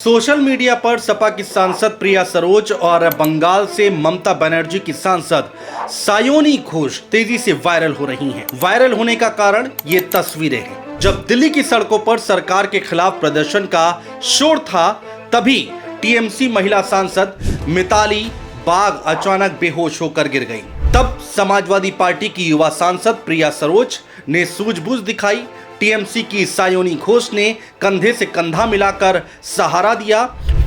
Social media पर सपा की सांसद प्रिया सरोज और बंगाल से ममता बनर्जी की सांसद सायोनी घोष तेजी से वायरल हो रही हैं। वायरल होने का कारण ये तस्वीरें हैं। जब दिल्ली की सड़कों पर सरकार के खिलाफ प्रदर्शन का शोर था, तभी टीएमसी महिला सांसद मिताली बाग अचानक बेहोश होकर गिर गई। तब समाजवादी पार्टी की युवा सांसद प्रिया सरोज ने सूझबूझ दिखाई। टीएमसी की सायोनी घोष ने कंधे से कंधा मिलाकर सहारा दिया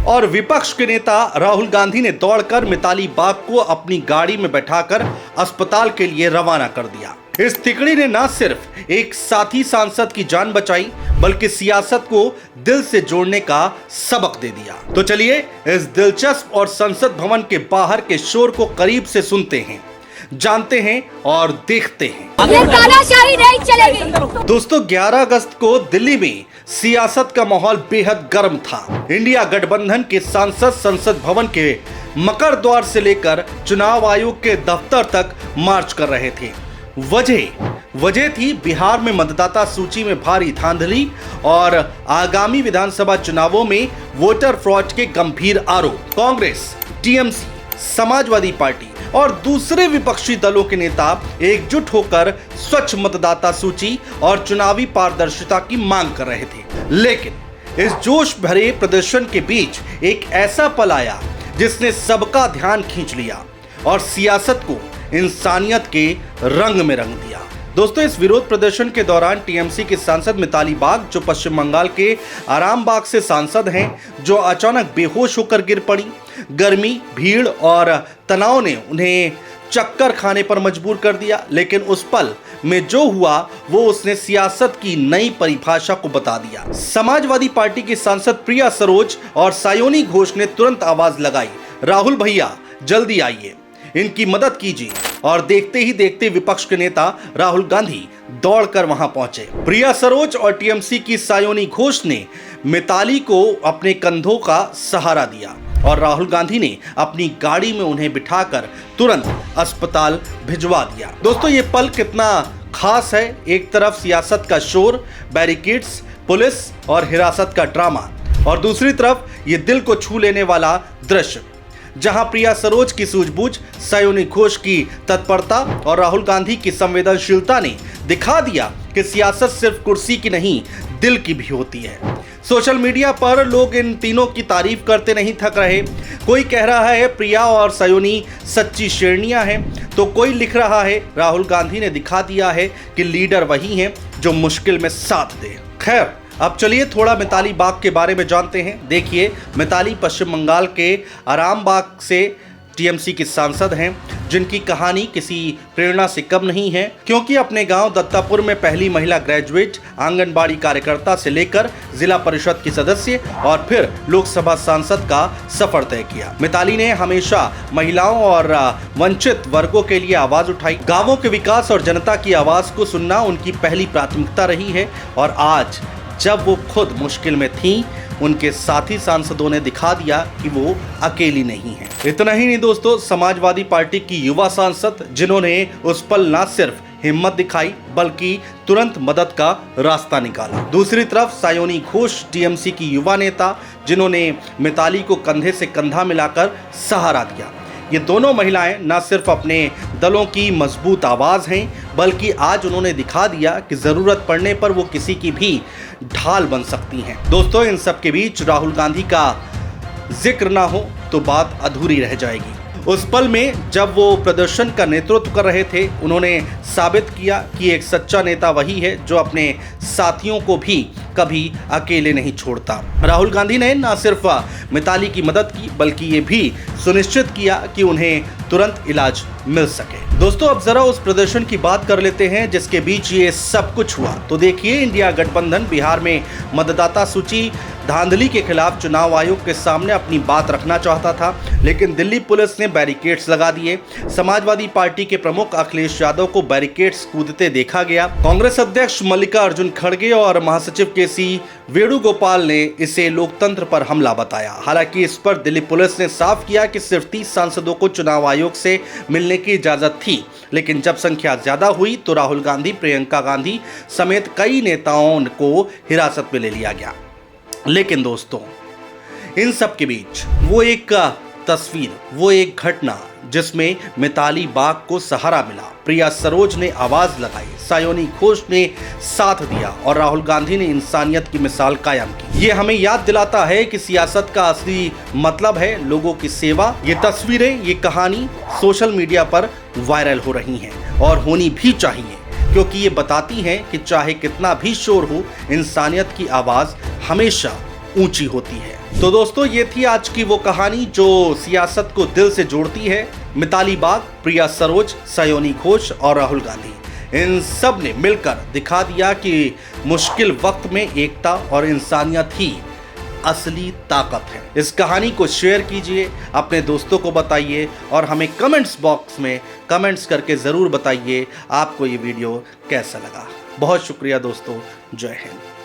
और विपक्ष के नेता राहुल गांधी ने दौड़कर मिताली बाग को अपनी गाड़ी में बैठाकर अस्पताल के लिए रवाना कर दिया। इस तिकड़ी ने न सिर्फ एक साथी सांसद की जान बचाई, बल्कि सियासत को दिल से जोड़ने का सबक दे दिया। तो चलिए इस दिलचस्प और संसद भवन के बाहर के शोर को करीब से सुनते हैं, जानते हैं और देखते हैं। ये तानाशाही नहीं चलेगी। दोस्तों, 11 अगस्त को दिल्ली में सियासत का माहौल बेहद गर्म था। इंडिया गठबंधन के सांसद संसद भवन के मकर द्वार से लेकर चुनाव आयोग के दफ्तर तक मार्च कर रहे थे। वजह थी बिहार में मतदाता सूची में भारी धांधली और आगामी विधानसभा चुनावों में वोटर फ्रॉड के गंभीर आरोप। कांग्रेस, टीएमसी, समाजवादी पार्टी और दूसरे विपक्षी दलों के नेता एकजुट होकर स्वच्छ मतदाता सूची और चुनावी पारदर्शिता की मांग कर रहे थे। लेकिन इस जोश भरे प्रदर्शन के बीच एक ऐसा पल आया जिसने सबका ध्यान खींच लिया और सियासत को इंसानियत के रंग में रंग दिया। दोस्तों, इस विरोध प्रदर्शन के दौरान टीएमसी की सांसद मिताली बाग, जो पश्चिम बंगाल के आरामबाग से सांसद हैं, जो अचानक बेहोश होकर गिर पड़ी। गर्मी, भीड़ और तनाव ने उन्हें चक्कर खाने पर मजबूर कर दिया। लेकिन उस पल में जो हुआ वो उसने सियासत की नई परिभाषा को बता दिया। समाजवादी पार्टी की सांसद प्रिया सरोज और सायोनी घोष ने तुरंत आवाज लगाई, राहुल भैया जल्दी आइए, इनकी मदद कीजिए। और देखते ही देखते विपक्ष के नेता राहुल गांधी दौड़कर वहां पहुंचे। प्रिया सरोज और टीएमसी की सायोनी घोष ने मिताली को अपने कंधों का सहारा दिया और राहुल गांधी ने अपनी गाड़ी में उन्हें बिठाकर तुरंत अस्पताल भिजवा दिया। दोस्तों, ये पल कितना खास है। एक तरफ सियासत का शोर, बैरिकेड्स, पुलिस और हिरासत का ड्रामा, और दूसरी तरफ ये दिल को छू लेने वाला दृश्य, जहां प्रिया सरोज की सूझबूझ, सायोनी घोष की तत्परता और राहुल गांधी की संवेदनशीलता ने दिखा दिया कि सियासत सिर्फ कुर्सी की नहीं, दिल की भी होती है। सोशल मीडिया पर लोग इन तीनों की तारीफ करते नहीं थक रहे। कोई कह रहा है प्रिया और सायोनी सच्ची शेरनियां हैं, तो कोई लिख रहा है राहुल गांधी ने दिखा दिया है कि लीडर वही हैं जो मुश्किल में साथ दे। खैर, अब चलिए थोड़ा मिताली बाग के बारे में जानते हैं। देखिए, मिताली पश्चिम बंगाल के आरामबाग से टीएमसी की सांसद हैं, जिनकी कहानी किसी प्रेरणा से कम नहीं है, क्योंकि अपने गांव दत्तापुर में पहली महिला ग्रेजुएट, आंगनबाड़ी कार्यकर्ता से लेकर जिला परिषद की सदस्य और फिर लोकसभा सांसद का सफर तय किया। मिताली ने हमेशा महिलाओं और वंचित वर्गों के लिए आवाज उठाई। गांवों के विकास और जनता की आवाज को सुनना उनकी पहली प्राथमिकता रही है, और आज जब वो खुद मुश्किल में थीं, उनके साथी सांसदों ने दिखा दिया कि वो अकेली नहीं है। इतना ही नहीं दोस्तों, समाजवादी पार्टी की युवा सांसद, जिन्होंने उस पल न सिर्फ हिम्मत दिखाई बल्कि तुरंत मदद का रास्ता निकाला। दूसरी तरफ सायोनी घोष, टीएमसी की युवा नेता, जिन्होंने मिताली को कंधे से कंधा मिलाकर सहारा दिया। ये दोनों महिलाएं न सिर्फ अपने दलों की मजबूत आवाज हैं, बल्कि आज उन्होंने दिखा दिया कि जरूरत पड़ने पर वो किसी की भी ढाल बन सकती हैं। दोस्तों, इन सब के बीच राहुल गांधी का जिक्र ना हो तो बात अधूरी रह जाएगी। उस पल में जब वो प्रदर्शन का नेतृत्व कर रहे थे, उन्होंने साबित किया कि एक सच्चा नेता वही है जो अपने साथियों को भी कभी अकेले नहीं छोड़ता। राहुल गांधी ने न सिर्फ मिताली की मदद की, बल्कि ये भी सुनिश्चित किया कि उन्हें तुरंत इलाज मिल सके। दोस्तों, अब जरा उस प्रदर्शन की बात कर लेते हैं जिसके बीच ये सब कुछ हुआ। तो देखिए, इंडिया गठबंधन बिहार में मतदाता सूची धांधली के खिलाफ चुनाव आयोग के सामने अपनी बात रखना चाहता था, लेकिन दिल्ली पुलिस ने बैरिकेड्स लगा दिए। समाजवादी पार्टी के प्रमुख अखिलेश यादव को बैरिकेड्स कूदते देखा गया। कांग्रेस अध्यक्ष मल्लिकार्जुन खड़गे और महासचिव केसी वेणुगोपाल ने इसे लोकतंत्र पर हमला बताया। हालांकि इस पर दिल्ली पुलिस ने साफ किया कि सिर्फ 30 सांसदों को चुनाव आयोग से मिलने की इजाजत थी, लेकिन जब संख्या ज्यादा हुई तो राहुल गांधी, प्रियंका गांधी समेत कई नेताओं को हिरासत में ले लिया गया। लेकिन दोस्तों, इन सब के बीच वो एक तस्वीर, वो एक घटना जिसमें मिताली बाग को सहारा मिला, प्रिया सरोज ने आवाज लगाई, सायोनी घोष ने साथ दिया और राहुल गांधी ने इंसानियत की मिसाल कायम की। ये हमें याद दिलाता है कि सियासत का असली मतलब है लोगों की सेवा। ये तस्वीरें, ये कहानी सोशल मीडिया पर वायरल हो रही हैं और होनी भी चाहिए, क्योंकि ये बताती हैं कि चाहे कितना भी शोर हो, इंसानियत की आवाज हमेशा ऊंची होती है। तो दोस्तों, ये थी आज की वो कहानी जो सियासत को दिल से जोड़ती है। मिताली बाग, प्रिया सरोज, सायोनी घोष और राहुल गांधी, इन सब ने मिलकर दिखा दिया कि मुश्किल वक्त में एकता और इंसानियत ही असली ताकत है। इस कहानी को शेयर कीजिए, अपने दोस्तों को बताइए और हमें कमेंट्स बॉक्स में कमेंट्स करके ज़रूर बताइए आपको ये वीडियो कैसा लगा। बहुत शुक्रिया दोस्तों, जय हिंद।